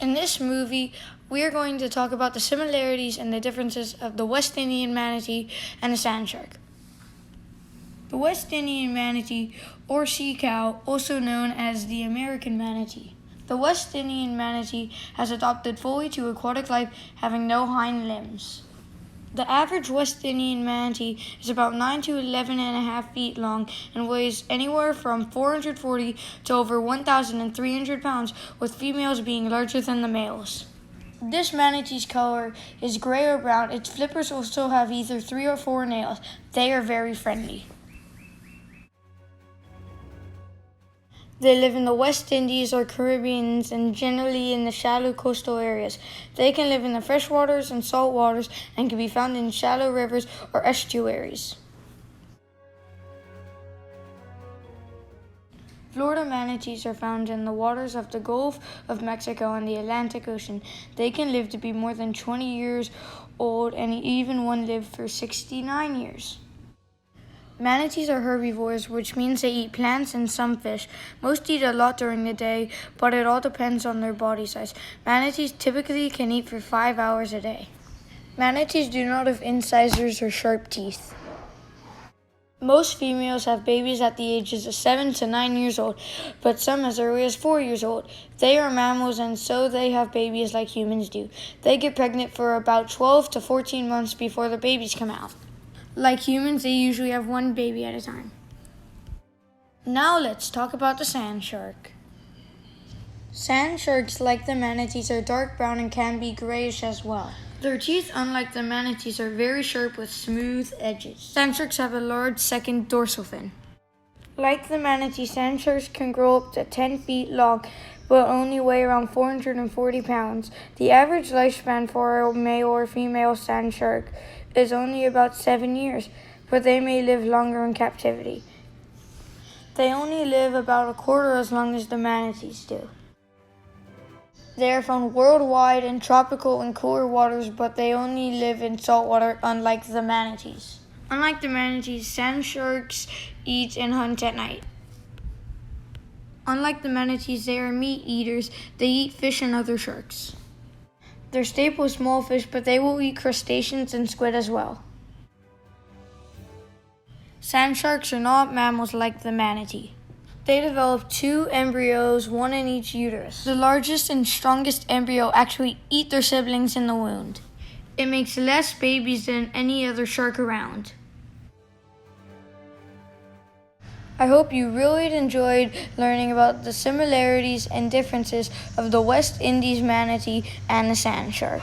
In this movie, we are going to talk about the similarities and the differences of the West Indian manatee and the sand shark. The West Indian manatee, or sea cow, also known as the American manatee. The West Indian manatee has adapted fully to aquatic life, having no hind limbs. The average West Indian manatee is about 9 to 11.5 feet long and weighs anywhere from 440 to over 1,300 pounds, with females being larger than the males. This manatee's color is gray or brown. Its flippers also have either 3 or 4 nails. They are very friendly. They live in the West Indies or Caribbean and generally in the shallow coastal areas. They can live in the fresh waters and salt waters and can be found in shallow rivers or estuaries. Florida manatees are found in the waters of the Gulf of Mexico and the Atlantic Ocean. They can live to be more than 20 years old, and even one lived for 69 years. Manatees are herbivores, which means they eat plants and some fish. Most eat a lot during the day, but it all depends on their body size. Manatees typically can eat for 5 hours a day. Manatees do not have incisors or sharp teeth. Most females have babies at the ages of 7 to 9 years old, but some as early as 4 years old. They are mammals, and so they have babies like humans do. They get pregnant for about 12 to 14 months before the babies come out. Like humans, they usually have one baby at a time. Now let's talk about the sand shark. Sand sharks, like the manatees, are dark brown and can be grayish as well. Their teeth, unlike the manatees, are very sharp with smooth edges. Sand sharks have a large second dorsal fin. Like the manatee, sand sharks can grow up to 10 feet long, but only weigh around 440 pounds. The average lifespan for a male or female sand shark is only about 7 years, but they may live longer in captivity. They only live about a quarter as long as the manatees do. They are found worldwide in tropical and cooler waters, but they only live in salt water, unlike the manatees. Unlike the manatees, sand sharks eat and hunt at night. Unlike the manatees, they are meat eaters. They eat fish and other sharks. Their staple is small fish, but they will eat crustaceans and squid as well. Sand sharks are not mammals like the manatee. They develop 2 embryos, 1 in each uterus. The largest and strongest embryo actually eat their siblings in the wound. It makes less babies than any other shark around. I hope you really enjoyed learning about the similarities and differences of the West Indies manatee and the sand shark.